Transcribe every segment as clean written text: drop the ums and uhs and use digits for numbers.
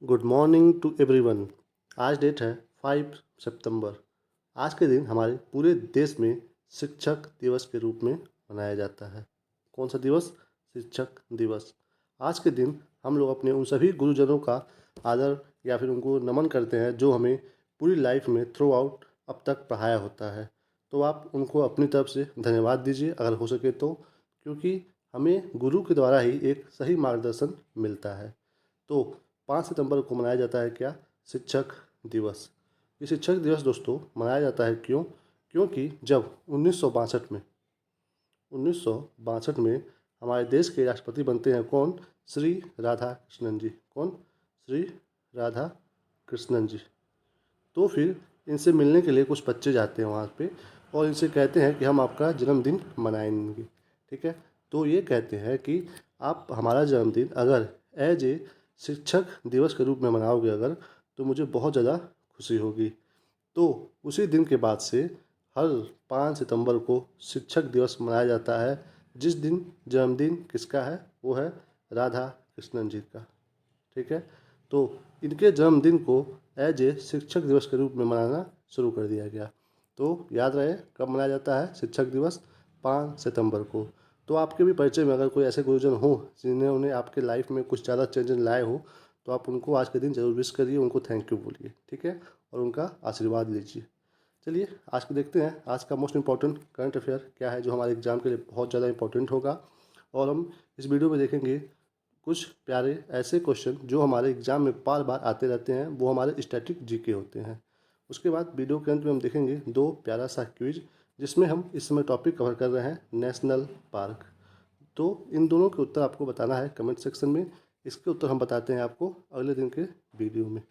Good morning to everyone. आज date है 5 सितंबर। आज के दिन हमारे पूरे देश में शिक्षक दिवस के रूप में मनाया जाता है। कौन सा दिवस? शिक्षक दिवस। आज के दिन हम लोग अपने उन सभी गुरुजनों का आदर या फिर उनको नमन करते हैं जो हमें पूरी लाइफ में थ्रू आउट अब तक पढ़ाया होता है। तो आप उनको अपनी तरफ से धन्यवाद दीजिए अगर हो सके तो, क्योंकि हमें गुरु के द्वारा ही एक सही मार्गदर्शन मिलता है। तो 5 सितंबर को मनाया जाता है क्या? शिक्षक दिवस। ये शिक्षक दिवस दोस्तों मनाया जाता है क्यों? क्योंकि जब 1962 में हमारे देश के राष्ट्रपति बनते हैं कौन? श्री राधा कृष्णन जी। कौन? श्री राधा कृष्णन जी। तो फिर इनसे मिलने के लिए कुछ बच्चे जाते हैं वहाँ पे और इनसे कहते हैं कि हम आपका जन्मदिन मनाएंगे। ठीक है, तो ये कहते हैं कि आप हमारा जन्मदिन अगर एज ए शिक्षक दिवस के रूप में मनाओगे अगर, तो मुझे बहुत ज़्यादा खुशी होगी। तो उसी दिन के बाद से हर 5 सितंबर को शिक्षक दिवस मनाया जाता है, जिस दिन जन्मदिन किसका है? वो है राधा कृष्णन जी का। ठीक है, तो इनके जन्मदिन को एज ए शिक्षक दिवस के रूप में मनाना शुरू कर दिया गया। तो याद रहे कब मनाया जाता है शिक्षक दिवस? 5 सितंबर को। तो आपके भी परिचय में अगर कोई ऐसे गुरुजन हो जिन्होंने आपके लाइफ में कुछ ज़्यादा चेंजेस लाए हो, तो आप उनको आज के दिन जरूर विश करिए, उनको थैंक यू बोलिए। ठीक है, और उनका आशीर्वाद लीजिए। चलिए आज को देखते हैं आज का मोस्ट इम्पॉर्टेंट करंट अफेयर क्या है जो हमारे एग्जाम के लिए बहुत ज़्यादा इंपॉर्टेंट होगा। और हम इस वीडियो में देखेंगे कुछ प्यारे ऐसे क्वेश्चन जो हमारे एग्जाम में बार बार आते रहते हैं, वो हमारे स्टैटिक जीके होते हैं। उसके बाद वीडियो के अंत में हम देखेंगे दो प्यारा सा क्विज, जिसमें हम इस समय टॉपिक कवर कर रहे हैं नेशनल पार्क। तो इन दोनों के उत्तर आपको बताना है कमेंट सेक्शन में। इसके उत्तर हम बताते हैं आपको अगले दिन के वीडियो में।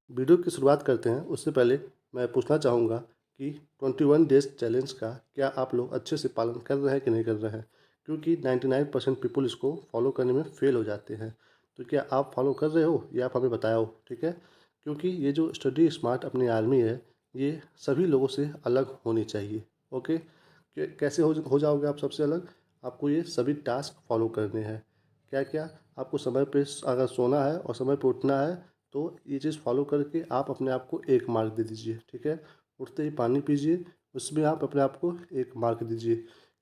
वीडियो की शुरुआत करते हैं उससे पहले मैं पूछना चाहूँगा कि 21 डेज चैलेंज का क्या आप लोग अच्छे से पालन कर रहे हैं कि नहीं कर रहे हैं? क्योंकि 99% पीपल इसको फॉलो करने में फेल हो जाते हैं। तो क्या आप फॉलो कर रहे हो या आप हमें बताओ? ठीक है, क्योंकि ये जो स्टडी स्मार्ट अपनी आर्मी है, ये सभी लोगों से अलग होनी चाहिए। ओके, कैसे हो जाओगे आप सबसे अलग? आपको ये सभी टास्क फॉलो करने हैं। क्या क्या? आपको समय पे अगर सोना है और समय पे उठना है, तो ये चीज़ फॉलो करके आप अपने आप को 1 मार्क दे दीजिए। ठीक है, उठते ही पानी पीजिए, उसमें आप अपने आप को 1 मार्क दीजिए।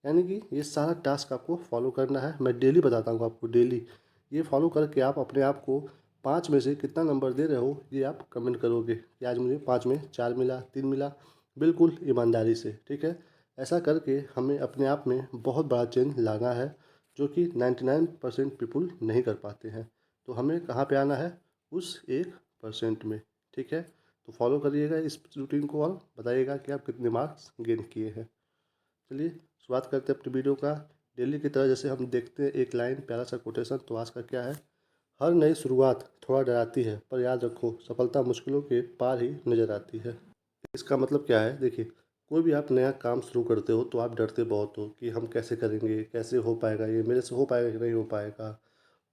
यानी कि ये सारा टास्क आपको फॉलो करना है। मैं डेली बताता हूँ आपको, डेली ये फॉलो करके आप अपने आप को 5 में से कितना नंबर दे रहे हो ये आप कमेंट करोगे कि आज मुझे 5 में 4 मिला, 3 मिला, बिल्कुल ईमानदारी से। ठीक है, ऐसा करके हमें अपने आप में बहुत बड़ा चेंज लाना है, जो कि 99% पीपल नहीं कर पाते हैं। तो हमें कहाँ पे आना है? उस 1% में। ठीक है, तो फॉलो करिएगा इस रूटीन को और बताइएगा कि आप कितने मार्क्स गेन किए हैं। चलिए शुरुआत करते हैं अपनी वीडियो का। डेली की तरह जैसे हम देखते हैं एक लाइन प्यारा सा कोटेशन, तो आज का क्या है? हर नई शुरुआत थोड़ा डराती है, पर याद रखो सफलता मुश्किलों के पार ही नजर आती है। इसका मतलब क्या है? देखिए, कोई भी आप नया काम शुरू करते हो तो आप डरते बहुत हो कि हम कैसे करेंगे, कैसे हो पाएगा, ये मेरे से हो पाएगा कि नहीं हो पाएगा।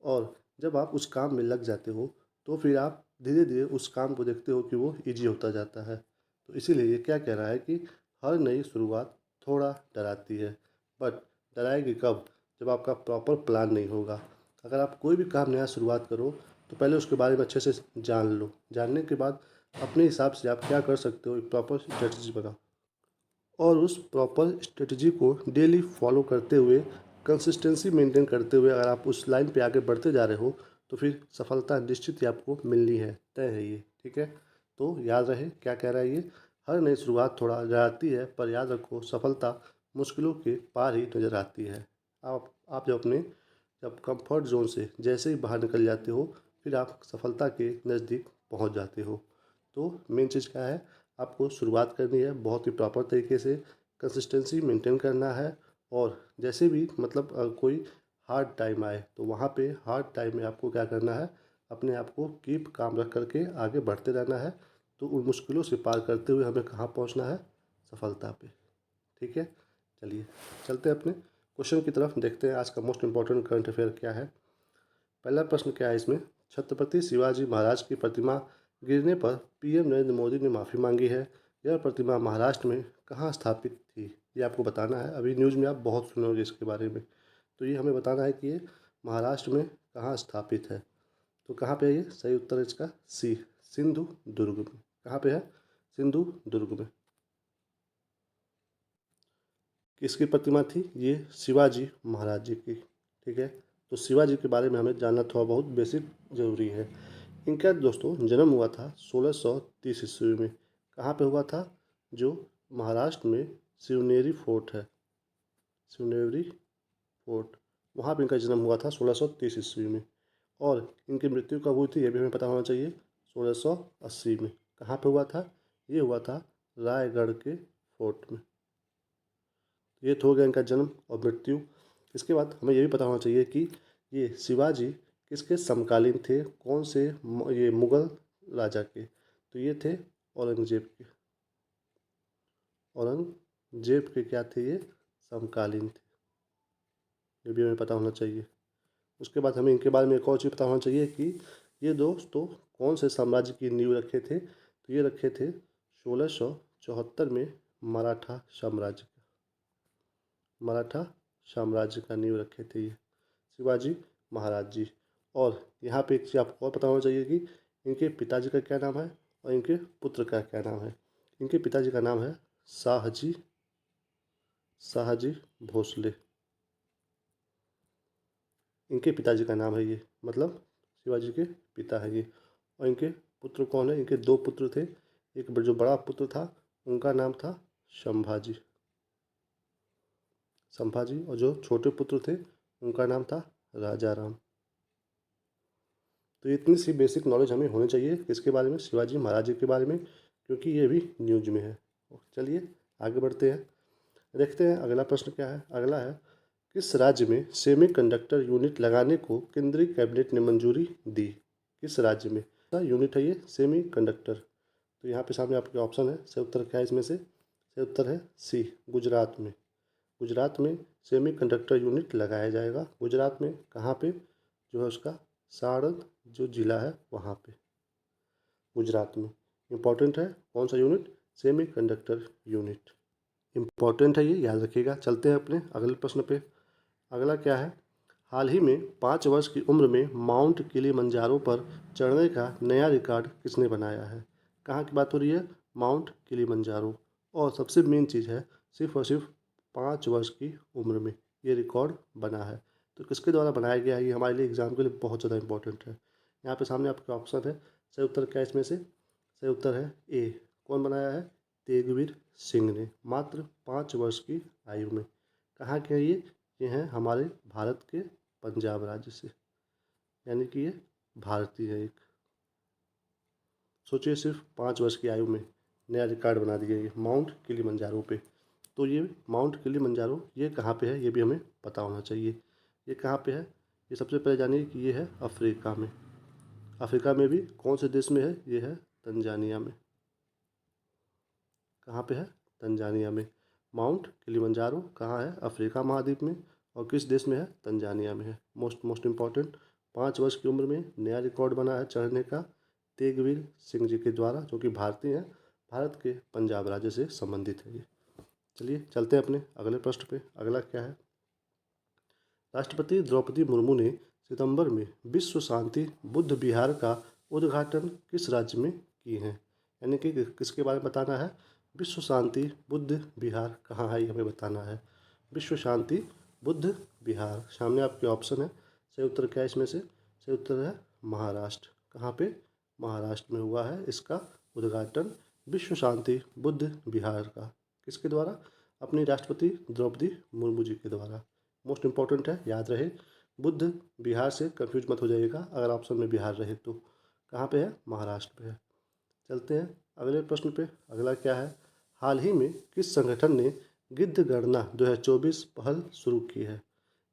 और जब आप उस काम में लग जाते हो तो फिर आप धीरे धीरे उस काम को देखते हो कि वो ईजी होता जाता है। तो इसीलिए ये क्या कह रहा है कि हर नई शुरुआत थोड़ा डराती है, बट डराएगी कब? जब आपका प्रॉपर प्लान नहीं होगा। अगर आप कोई भी काम नया शुरुआत करो तो पहले उसके बारे में अच्छे से जान लो। जानने के बाद अपने हिसाब से आप क्या कर सकते हो, एक प्रॉपर स्ट्रेटजी बनाओ और उस प्रॉपर स्ट्रेटजी को डेली फॉलो करते हुए, कंसिस्टेंसी मेंटेन करते हुए अगर आप उस लाइन पे आगे बढ़ते जा रहे हो तो फिर सफलता निश्चित ही आपको मिलनी है, तय है ये। ठीक है, तो याद रहे क्या कह रहा है ये? हर नई शुरुआत थोड़ा डराती है, पर याद रखो सफलता मुश्किलों के पार ही नजर आती है। आप जब कंफर्ट जोन से जैसे ही बाहर निकल जाते हो, फिर आप सफलता के नज़दीक पहुंच जाते हो। तो मेन चीज़ क्या है? आपको शुरुआत करनी है बहुत ही प्रॉपर तरीके से, कंसिस्टेंसी मेंटेन करना है। और जैसे भी मतलब कोई हार्ड टाइम आए तो वहाँ पे हार्ड टाइम में आपको क्या करना है? अपने आप को कीप काम रख करके आगे बढ़ते रहना है। तो उन मुश्किलों से पार करते हुए हमें कहाँ पहुँचना है? सफलता पे। ठीक है, चलिए चलते हैं अपने क्वेश्चन की तरफ, देखते हैं आज का मोस्ट इम्पोर्टेंट करंट अफेयर क्या है। पहला प्रश्न क्या है इसमें? छत्रपति शिवाजी महाराज की प्रतिमा गिरने पर पीएम नरेंद्र मोदी ने माफ़ी मांगी है। यह प्रतिमा महाराष्ट्र में कहाँ स्थापित थी? ये आपको बताना है। अभी न्यूज़ में आप बहुत सुनोगे इसके बारे में, तो ये हमें बताना है कि ये महाराष्ट्र में कहाँ स्थापित है। तो कहाँ पे है ये? सही उत्तर है इसका सी, सिंधु दुर्ग में। कहाँ पे है? सिंधु दुर्ग में। किसकी प्रतिमा थी? ये शिवाजी महाराज जी की। ठीक है, तो शिवाजी के बारे में हमें जानना थोड़ा बहुत बेसिक जरूरी है। इनका दोस्तों जन्म हुआ था 1630 ईस्वी में। कहाँ पे हुआ था? जो महाराष्ट्र में शिवनेरी फोर्ट है, शिवनेरी फोर्ट, वहाँ पे इनका जन्म हुआ था 1630 ईस्वी में। और इनकी मृत्यु कब हुई थी ये भी हमें पता होना चाहिए, 1680 में। कहाँ पे हुआ था? ये हुआ था रायगढ़ के फोर्ट में। ये तो हो गया इनका जन्म और मृत्यु। इसके बाद हमें ये भी पता होना चाहिए कि ये शिवाजी किसके समकालीन थे, कौन से ये मुगल राजा के? तो ये थे औरंगजेब के। औरंगजेब के क्या थे ये? समकालीन थे। ये भी हमें पता होना चाहिए। उसके बाद हमें इनके बारे में एक और चीज़ पता होना चाहिए कि ये दोस्तों कौन से साम्राज्य की नींव रखे थे? तो ये रखे थे 1674 में मराठा साम्राज्य का, मराठा साम्राज्य का नींव रखे थे ये शिवाजी महाराज जी। और यहाँ पे एक चीज़ आपको और पता होना चाहिए कि इनके पिताजी का क्या नाम है और इनके पुत्र का क्या नाम है। इनके पिताजी का नाम है शाहजी, शाहजी भोसले। इनके पिताजी का नाम है ये, मतलब शिवाजी के पिता है ये। और इनके पुत्र कौन है? इनके दो पुत्र थे। एक जो बड़ा पुत्र था उनका नाम था संभाजी, संभाजी, और जो छोटे पुत्र थे उनका नाम था राजा राम। तो इतनी सी बेसिक नॉलेज हमें होनी चाहिए किसके बारे में? शिवाजी महाराज जी के बारे में, क्योंकि ये भी न्यूज में है। चलिए आगे बढ़ते हैं, देखते हैं अगला प्रश्न क्या है। अगला है, किस राज्य में सेमीकंडक्टर यूनिट लगाने को केंद्रीय कैबिनेट ने मंजूरी दी? किस राज्य में यूनिट है ये सेमी कंडक्टर? तो यहाँ पे सामने आपके ऑप्शन है, सही उत्तर क्या है इसमें से? सही उत्तर है सी, गुजरात में। गुजरात में सेमी कंडक्टर यूनिट लगाया जाएगा। गुजरात में कहाँ पे? जो है उसका साणंद जो जिला है वहाँ पे, गुजरात में। इम्पॉर्टेंट है कौन सा unit? Semi conductor unit, important है ये, याद रखिएगा। चलते हैं अपने अगले प्रश्न पे। अगला क्या है, हाल ही में 5 वर्ष की उम्र में माउंट किलिमंजारो पर चढ़ने का नया रिकॉर्ड किसने बनाया है? कहाँ की बात हो रही है? Mount Kilimanjaro. और सबसे मेन चीज़ है, सिर्फ और सिर्फ 5 वर्ष की उम्र में ये रिकॉर्ड बना है। तो किसके द्वारा बनाया गया है? ये हमारे लिए एग्जाम के लिए बहुत ज़्यादा इंपॉर्टेंट है। यहाँ पे सामने आपके ऑप्शन है, सही उत्तर क्या है इसमें से? सही उत्तर है ए। कौन बनाया है? तेगवीर सिंह ने, मात्र 5 वर्ष की आयु में। कहाँ के हैं ये हैं हमारे भारत के पंजाब राज्य से, यानी कि ये भारतीय है एक। सोचिए सिर्फ 5 वर्ष की आयु में नया रिकॉर्ड बना दिया ये माउंट किलिमंजारो पे। तो ये माउंट किलिमंजारो ये कहाँ पे है ये भी हमें पता होना चाहिए। ये कहाँ पे है? ये सबसे पहले जानिए कि ये है अफ्रीका में। अफ्रीका में भी कौन से देश में है? ये है तंजानिया में। कहाँ पे है? तंजानिया में। माउंट किलिमंजारो कहाँ है? अफ्रीका महाद्वीप में। और किस देश में है? तंजानिया में है। मोस्ट इम्पॉर्टेंट, 5 वर्ष की उम्र में नया रिकॉर्ड बना है चढ़ने का तेगवीर सिंह जी के द्वारा, जो कि भारतीय हैं, भारत के पंजाब राज्य से संबंधित है ये। चलिए चलते हैं अपने अगले प्रश्न पे। अगला क्या है, राष्ट्रपति द्रौपदी मुर्मू ने सितंबर में विश्व शांति बुद्ध विहार का उद्घाटन किस राज्य में की है? यानी कि किसके बारे में बताना है? विश्व शांति बुद्ध विहार कहाँ है ये हमें बताना है। विश्व शांति बुद्ध विहार, सामने आपके ऑप्शन है, सही उत्तर क्या है इसमें से? सही उत्तर है महाराष्ट्र। कहाँ पे? महाराष्ट्र में हुआ है इसका उद्घाटन, विश्व शांति बुद्ध विहार का। किसके द्वारा? अपनी राष्ट्रपति द्रौपदी मुर्मू जी के द्वारा। मोस्ट इम्पॉर्टेंट है, याद रहे। बुद्ध बिहार से कंफ्यूज मत हो जाइएगा अगर ऑप्शन में बिहार रहे तो। कहाँ पे है? महाराष्ट्र पे है। चलते हैं अगले प्रश्न पे। अगला क्या है, हाल ही में किस संगठन ने गिद्ध गणना 2024 पहल शुरू की है?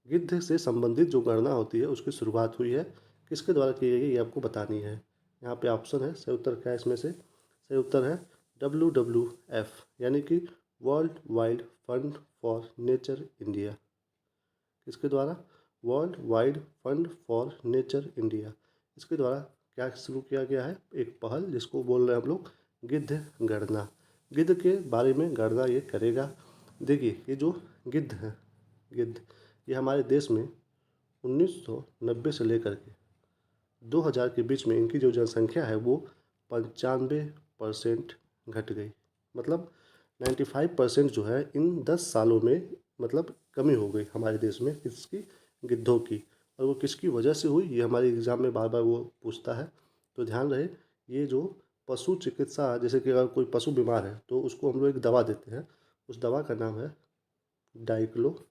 गिद्ध से संबंधित जो गणना होती है उसकी शुरुआत हुई है, किसके द्वारा की गई है ये आपको बतानी है। यहाँ पे ऑप्शन है, सही उत्तर क्या है इसमें से? सही उत्तर है WWF, यानी कि world wide fund for nature India. इसके द्वारा world wide fund for nature India, इसके द्वारा क्या शुरू किया गया है? एक पहल जिसको बोल रहे हैं हम लोग गिद्ध गणना। गिद्ध के बारे में गणना ये करेगा। देखिए ये जो गिद्ध है, गिद्ध ये हमारे देश में 1990 से लेकर के 2000 के बीच में इनकी जो जनसंख्या है वो 95% घट गई। मतलब 95% जो है इन 10 सालों में मतलब कमी हो गई हमारे देश में इसकी, गिद्धों की। और वो किसकी वजह से हुई, ये हमारे एग्ज़ाम में बार बार वो पूछता है। तो ध्यान रहे, ये जो पशु चिकित्सा, जैसे कि अगर कोई पशु बीमार है तो उसको हम लोग एक दवा देते हैं, उस दवा का नाम है डाइक्लोफेनाक।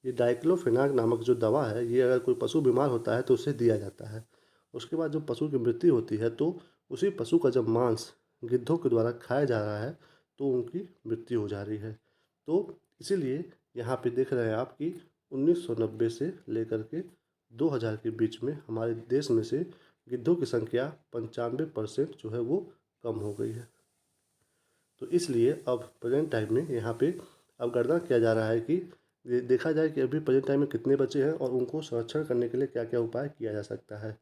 ये डाइक्लोफेनाक नामक जो दवा है, ये अगर कोई पशु बीमार होता है तो उसे दिया जाता है। उसके बाद जब पशु की मृत्यु होती है तो उसी पशु का जब मांस गिद्धों के द्वारा खाया जा रहा है तो उनकी मृत्यु हो जा रही है। तो इसीलिए यहाँ पे देख रहे हैं आप कि 1990 से लेकर के 2000 के बीच में हमारे देश में से गिद्धों की संख्या 95% जो है वो कम हो गई है। तो इसलिए अब प्रेजेंट टाइम में यहाँ पे अब गणना किया जा रहा है कि ये देखा जाए कि अभी प्रेजेंट टाइम में कितने बच्चे हैं और उनको संरक्षण करने के लिए क्या क्या उपाय किया जा सकता है।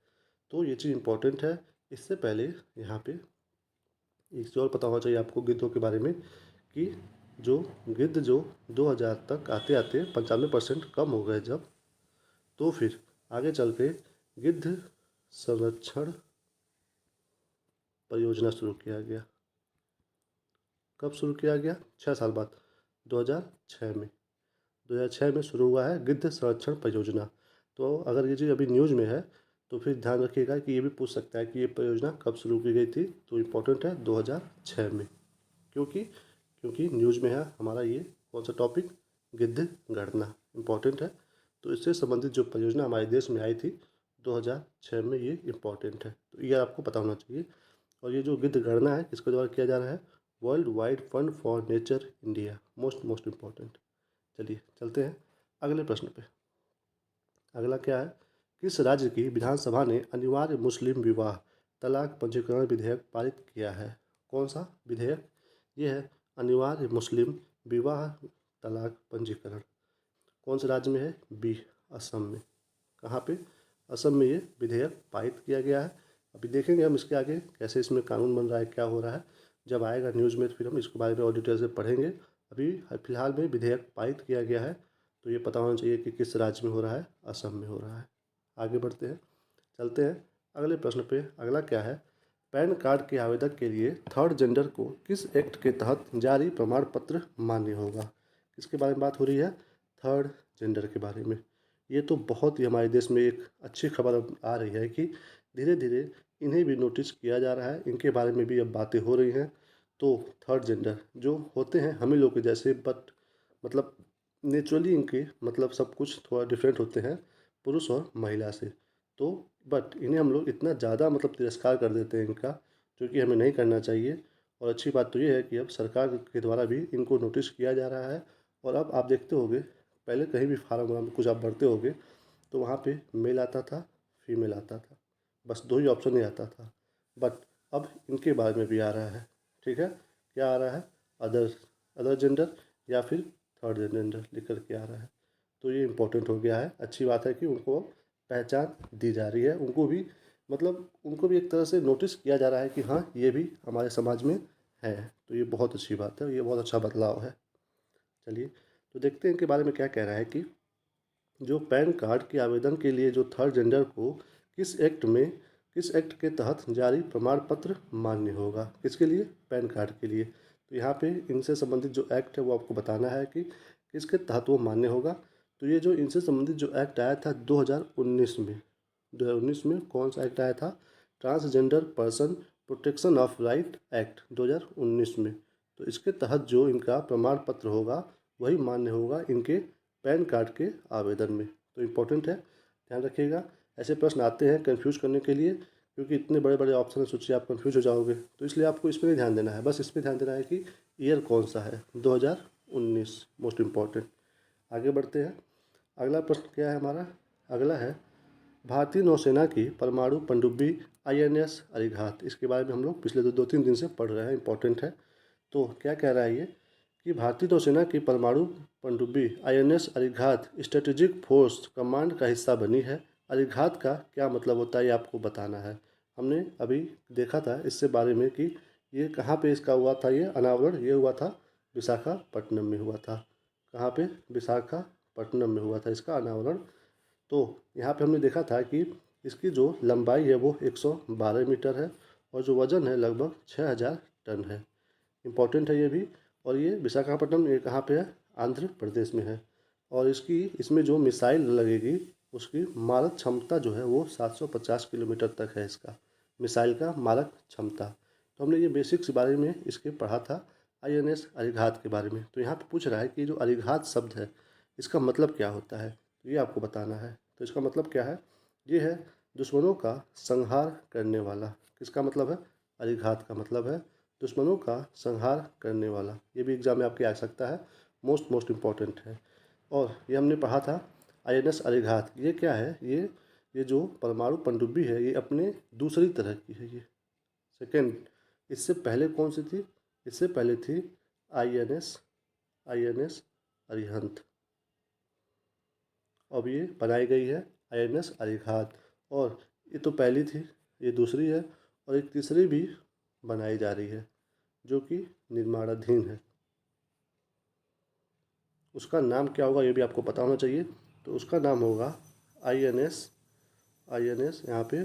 तो ये चीज़ इम्पोर्टेंट है। इससे पहले यहाँ पे एक चीज़ और पता होना चाहिए आपको गिद्धों के बारे में कि जो गिद्ध जो 2000 तक आते आते 95% कम हो गए जब, तो फिर आगे चल के गिद्ध संरक्षण परियोजना शुरू किया गया। कब शुरू किया गया? 6 साल बाद, 2006 में। 2006 में शुरू हुआ है गिद्ध संरक्षण परियोजना। तो अगर ये चीज़ अभी न्यूज़ में है तो फिर ध्यान रखिएगा कि ये भी पूछ सकता है कि ये परियोजना कब शुरू की गई थी। तो इम्पोर्टेंट है 2006 में, क्योंकि क्योंकि न्यूज़ में है हमारा ये कौन सा टॉपिक, गिद्ध गणना इम्पोर्टेंट है। तो इससे संबंधित जो परियोजना हमारे देश में आई थी 2006 में, ये इम्पोर्टेंट है, तो ये आपको पता होना चाहिए। और ये जो गिद्ध गणना है किसके द्वारा किया जा रहा है? World wide fund for nature India, most important. चलिए चलते हैं अगले प्रश्न पे। अगला क्या है? किस राज्य की विधानसभा ने अनिवार्य मुस्लिम विवाह तलाक पंजीकरण विधेयक पारित किया है? कौन सा विधेयक? ये है अनिवार्य मुस्लिम विवाह तलाक पंजीकरण। कौन से राज्य में है? बी, असम में। कहाँ पे? असम में ये विधेयक पारित किया गया है। अभी देखेंगे हम इसके आगे कैसे इसमें कानून बन रहा है, क्या हो रहा है। जब आएगा न्यूज़ में तो फिर हम इसके बारे में और डिटेल से पढ़ेंगे। अभी फिलहाल में विधेयक पारित किया गया है, तो ये पता होना चाहिए कि किस राज्य में हो रहा है। असम में हो रहा है। आगे बढ़ते हैं, चलते हैं अगले प्रश्न पे। अगला क्या है? पैन कार्ड के आवेदक के लिए थर्ड जेंडर को किस एक्ट के तहत जारी प्रमाण पत्र मान्य होगा? किसके बारे में बात हो रही है? थर्ड जेंडर के बारे में। ये तो बहुत ही हमारे देश में एक अच्छी खबर अब आ रही है कि धीरे धीरे इन्हें भी नोटिस किया जा रहा है, इनके बारे में भी अब बातें हो रही हैं। तो थर्ड जेंडर जो होते हैं हम ही लोग के जैसे, बट मतलब नेचुरली इनके मतलब सब कुछ थोड़ा डिफरेंट होते हैं पुरुष और महिला से। तो बट इन्हें हम लोग इतना ज़्यादा मतलब तिरस्कार कर देते हैं इनका, जो कि हमें नहीं करना चाहिए। और अच्छी बात तो ये है कि अब सरकार के द्वारा भी इनको नोटिस किया जा रहा है। और अब आप देखते होंगे, पहले कहीं भी फार्म वार्म कुछ आप भरते होंगे तो वहाँ पे मेल आता था, फीमेल आता था, बस दो ही ऑप्शन ही आता था। बट अब इनके बारे में भी आ रहा है। ठीक है, क्या आ रहा है? अदर अदर जेंडर या फिर थर्ड जेंडर लिख कर के आ रहा है। तो ये इम्पोर्टेंट हो गया है। अच्छी बात है कि उनको पहचान दी जा रही है, उनको भी मतलब उनको भी एक तरह से नोटिस किया जा रहा है कि हाँ ये भी हमारे समाज में है। तो ये बहुत अच्छी बात है, ये बहुत अच्छा बदलाव है। चलिए तो देखते हैं इनके बारे में क्या कह रहा है कि जो पैन कार्ड के आवेदन के लिए जो थर्ड जेंडर को किस एक्ट के तहत जारी प्रमाण पत्र मान्य होगा? किसके लिए? पैन कार्ड के लिए। तो यहाँ पे इनसे संबंधित जो एक्ट है वो आपको बताना है कि किसके तहत वो मान्य होगा। तो ये जो इनसे संबंधित जो एक्ट आया था 2019 में, 2019 में कौन सा एक्ट आया था? Transgender person protection of right act 2019 में। तो इसके तहत जो इनका प्रमाण पत्र होगा वही मान्य होगा इनके पैन कार्ड के आवेदन में। तो इम्पोर्टेंट है, ध्यान रखिएगा। ऐसे प्रश्न आते हैं कंफ्यूज करने के लिए, क्योंकि इतने बड़े बड़े ऑप्शन है, सोचिए आप कंफ्यूज हो जाओगे। तो इसलिए आपको इस पर नहीं ध्यान देना है, बस इस पर ध्यान देना है कि ईयर कौन सा है, 2019, मोस्ट इम्पॉर्टेंट। आगे बढ़ते हैं। अगला प्रश्न क्या है हमारा? अगला है भारतीय नौसेना की परमाणु पनडुब्बी INS अरिघात। इसके बारे में हम लोग पिछले दो तीन दिन से पढ़ रहे हैं, इंपॉर्टेंट है। तो क्या कह रहा है ये कि भारतीय नौसेना की परमाणु पनडुब्बी INS Arighat strategic force command का हिस्सा बनी है। अरिघात का क्या मतलब होता है ये आपको बताना है। हमने अभी देखा था इससे बारे में कि ये कहाँ पे इसका हुआ था, ये अनावरण ये हुआ था विशाखापट्टनम में हुआ था। कहाँ पे? विशाखापट्टनम विशाखापट्टनम में हुआ था इसका अनावरण। तो यहाँ पे हमने देखा था कि इसकी जो लंबाई है वो 112 मीटर है और जो वज़न है लगभग 6000 टन है। इम्पॉर्टेंट है ये भी। और ये विशाखापट्टनम ये कहाँ पे है? आंध्र प्रदेश में है। और इसमें जो मिसाइल लगेगी उसकी मारक क्षमता जो है वो 750 किलोमीटर तक है इसका मिसाइल का मारक क्षमता। तो हमने ये बेसिक्स बारे में इसके पढ़ा था INS अरिघात के बारे में। तो यहाँ पे पूछ रहा है कि जो अरिघात शब्द है इसका मतलब क्या होता है, तो ये आपको बताना है। तो इसका मतलब क्या है? ये है दुश्मनों का संहार करने वाला। किसका मतलब है? अरिघात का मतलब है दुश्मनों का संहार करने वाला। ये भी एग्जाम में आपके आ सकता है, मोस्ट इम्पॉर्टेंट है। और ये हमने पढ़ा था INS अरिघात। ये क्या है? ये जो परमाणु पनडुब्बी है ये अपने दूसरी तरह की है, ये सेकेंड। इससे पहले कौन सी थी? इससे पहले थी INS अरिहंत। अब ये बनाई गई है INS अरिघात। और ये तो पहली थी, ये दूसरी है और एक तीसरी भी बनाई जा रही है जो कि निर्माणाधीन है। उसका नाम क्या होगा ये भी आपको पता होना चाहिए। तो उसका नाम होगा INS यहाँ पे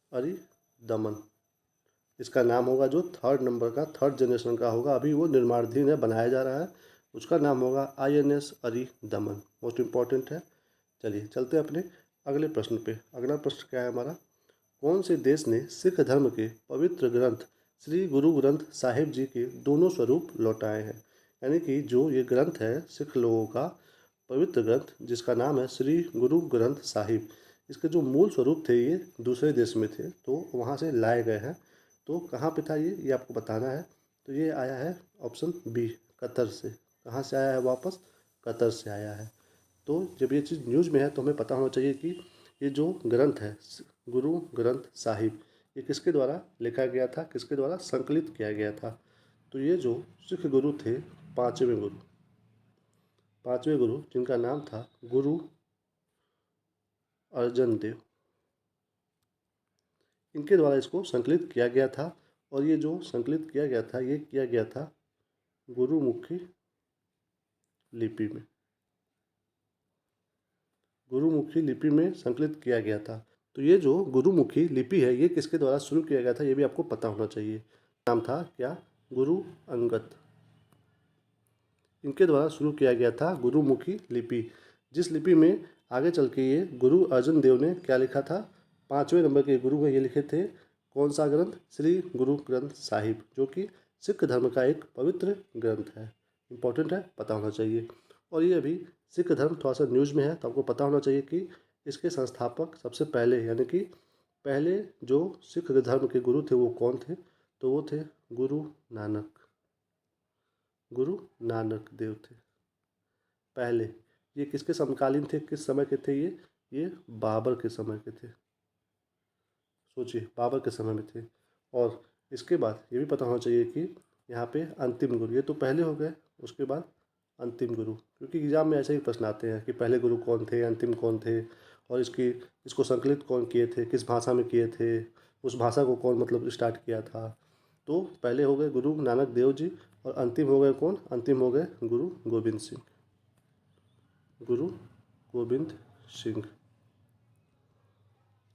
अरिदमन इसका नाम होगा। जो थर्ड नंबर का थर्ड जनरेशन का होगा, अभी वो निर्माणाधीन है, बनाया जा रहा है। उसका नाम होगा INS अरिदमन। मोस्ट इम्पॉर्टेंट है। चलिए चलते हैं अपने अगले प्रश्न पे। अगला प्रश्न क्या है हमारा? कौन से देश ने सिख धर्म के पवित्र ग्रंथ श्री गुरु ग्रंथ साहिब जी के दोनों स्वरूप लौटाए हैं? यानी कि जो ये ग्रंथ है सिख लोगों का पवित्र ग्रंथ जिसका नाम है श्री गुरु ग्रंथ साहिब, इसके जो मूल स्वरूप थे ये दूसरे देश में थे, तो वहाँ से लाए गए हैं। तो कहाँ पे था ये आपको बताना है। तो ये आया है ऑप्शन बी, कतर से। कहाँ से आया है वापस? कतर से आया है। तो जब ये चीज़ न्यूज़ में है तो हमें पता होना चाहिए कि ये जो ग्रंथ है गुरु ग्रंथ साहिब ये किसके द्वारा लिखा गया था, किसके द्वारा संकलित किया गया था। तो ये जो सिख गुरु थे, पांचवें गुरु जिनका नाम था गुरु अर्जन देव, इनके द्वारा इसको संकलित किया गया था। और ये जो संकलित किया गया था ये किया गया था गुरुमुखी लिपि में। गुरुमुखी लिपि में संकलित किया गया था। तो ये जो गुरुमुखी लिपि है ये किसके द्वारा शुरू किया गया था ये भी आपको पता होना चाहिए। नाम था क्या? गुरु अंगद। इनके द्वारा शुरू किया गया था गुरुमुखी लिपि, जिस लिपि में आगे चल के ये गुरु अर्जन देव ने क्या लिखा था? पाँचवें नंबर के गुरु में ये लिखे थे कौन सा ग्रंथ? श्री गुरु ग्रंथ साहिब, जो कि सिख धर्म का एक पवित्र ग्रंथ है। इंपॉर्टेंट है, पता होना चाहिए। और ये अभी सिख धर्म थोड़ा सा न्यूज़ में है तो आपको पता होना चाहिए कि इसके संस्थापक सबसे पहले यानी कि पहले जो सिख धर्म के गुरु थे वो कौन थे? तो वो थे गुरु नानक देव थे पहले। ये किसके समकालीन थे, किस समय के थे ये बाबर के समय के थे। सोचिए, बाबर के समय में थे। और इसके बाद ये भी पता होना चाहिए कि यहाँ पे अंतिम गुरु, ये तो पहले हो गए, उसके बाद अंतिम गुरु, क्योंकि एग्जाम में ऐसे ही प्रश्न आते हैं कि पहले गुरु कौन थे, अंतिम कौन थे, और इसको संकलित कौन किए थे, किस भाषा में किए थे, उस भाषा को कौन मतलब स्टार्ट किया था। तो पहले हो गए गुरु नानक देव जी और अंतिम हो गए कौन? अंतिम हो गए गुरु गोविंद सिंह। गुरु गोविंद सिंह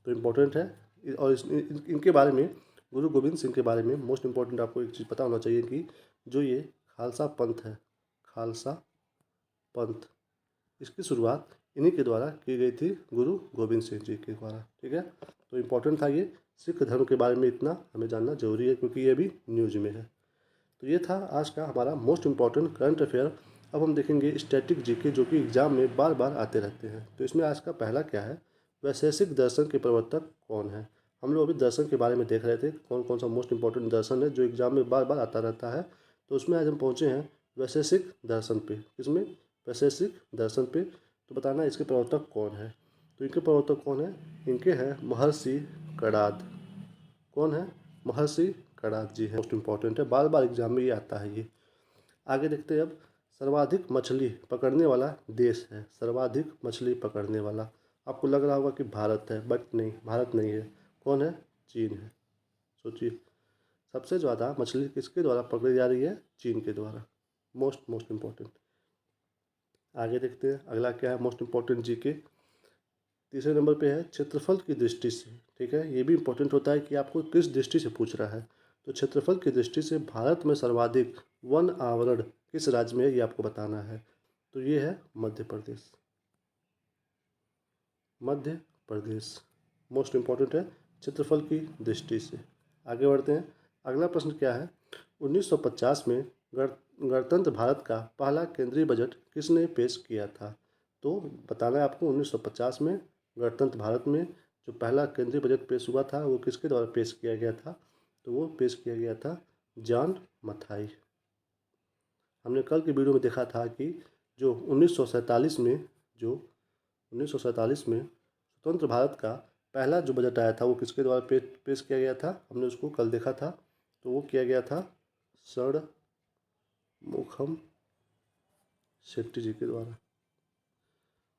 तो इम्पोर्टेंट है। और इनके बारे में, गुरु गोविंद सिंह के बारे में मोस्ट इम्पॉर्टेंट आपको एक चीज़ पता होना चाहिए कि जो ये खालसा पंथ है, खालसा पंथ, इसकी शुरुआत इन्हीं के द्वारा की गई थी, गुरु गोविंद सिंह जी के द्वारा। ठीक है, तो इम्पोर्टेंट था ये। सिख धर्म के बारे में इतना हमें जानना जरूरी है क्योंकि ये भी न्यूज में है। तो ये था आज का हमारा मोस्ट इम्पॉर्टेंट करंट अफेयर। अब हम देखेंगे स्टैटिक जीके जो कि एग्जाम में बार बार आते रहते हैं। तो इसमें आज का पहला क्या है? वैशेषिक दर्शन के प्रवर्तक कौन है? हम लोग अभी दर्शन के बारे में देख रहे थे, कौन कौन सा मोस्ट इम्पॉर्टेंट दर्शन है जो एग्जाम में बार बार आता रहता है। तो उसमें आज हम पहुँचे हैं वैशेषिक दर्शन पे। इसमें वैशेषिक दर्शन पे तो बताना इसके प्रवर्तक कौन है। तो इनके प्रवर्तक कौन है? इनके हैं महर्षि कणाद। कौन है? महर्षि कणाद जी है। मोस्ट इम्पॉर्टेंट है, बार बार एग्जाम में ये आता है। ये आगे देखते हैं। अब सर्वाधिक मछली पकड़ने वाला देश है, सर्वाधिक मछली पकड़ने वाला। आपको लग रहा होगा कि भारत है, बट नहीं, भारत नहीं है। कौन है? चीन है। सोचिए, सबसे ज़्यादा मछली किसके द्वारा पकड़ी जा रही है? चीन के द्वारा। Most important. आगे देखते हैं अगला क्या है, मोस्ट इम्पॉर्टेंट जीके। तीसरे नंबर पे है क्षेत्रफल की दृष्टि से। ठीक है, ये भी इम्पोर्टेंट होता है कि आपको किस दृष्टि से पूछ रहा है। तो क्षेत्रफल की दृष्टि से भारत में सर्वाधिक वन आवरण किस राज्य में है, ये आपको बताना है। तो ये है मध्य प्रदेश। मध्य प्रदेश मोस्ट इम्पॉर्टेंट है क्षेत्रफल की दृष्टि से। आगे बढ़ते हैं, अगला प्रश्न क्या है, 1950 में गणतंत्र भारत का पहला केंद्रीय बजट किसने पेश किया था। तो बताना है आपको 1950 में गणतंत्र भारत में जो पहला केंद्रीय बजट पेश हुआ था वो किसके द्वारा पेश किया गया था। तो वो पेश किया गया था जॉन मथाई। हमने कल की वीडियो में देखा था कि जो 1947 में जो 1947 में स्वतंत्र भारत का पहला जो बजट आया था वो किसके द्वारा पेश किया गया था, हमने उसको कल देखा था। तो वो किया गया था षणमुखम शेट्टी जी के द्वारा,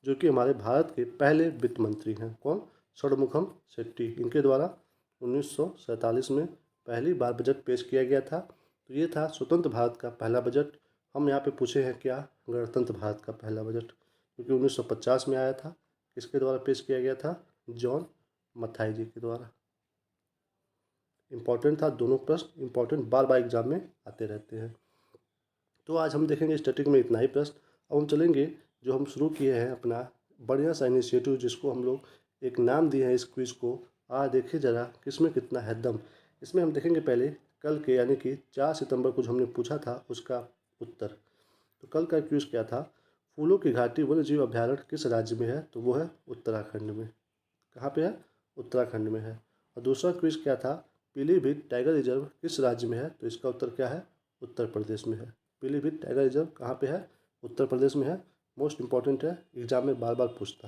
जो कि हमारे भारत के पहले वित्त मंत्री हैं। कौन? षणमुखम शेट्टी। इनके द्वारा 1947 में पहली बार बजट पेश किया गया था। तो ये था स्वतंत्र भारत का पहला बजट। हम यहाँ पे पूछे हैं क्या, गणतंत्र भारत का पहला बजट, क्योंकि 1950 में आया था। किसके द्वारा पेश किया गया था? जॉन मथाई जी के द्वारा। इम्पॉर्टेंट था, दोनों प्रश्न इम्पॉर्टेंट, बार बार एग्जाम में आते रहते हैं। तो आज हम देखेंगे स्टैटिक में इतना ही प्रश्न। अब हम चलेंगे जो हम शुरू किए हैं अपना बढ़िया सा इनिशिएटिव, जिसको हम लोग एक नाम दिए हैं इस क्विज को, देखिए ज़रा किसमें कितना है दम। इसमें हम देखेंगे पहले कल के यानी कि 4 सितंबर को जो हमने पूछा था उसका उत्तर। तो कल का क्विज क्या था, फूलों की घाटी वन्य जीव अभ्यारण्य किस राज्य में है। तो वो है उत्तराखंड में। कहाँ पे है? उत्तराखंड में है। और दूसरा क्विज क्या था, पीलीभीत टाइगर रिजर्व किस राज्य में है। तो इसका उत्तर क्या है? उत्तर प्रदेश में है। पीलीभीत टाइगर रिजर्व कहाँ पे है? उत्तर प्रदेश में है। मोस्ट इंपॉर्टेंट है, एग्जाम में बार बार पूछता है।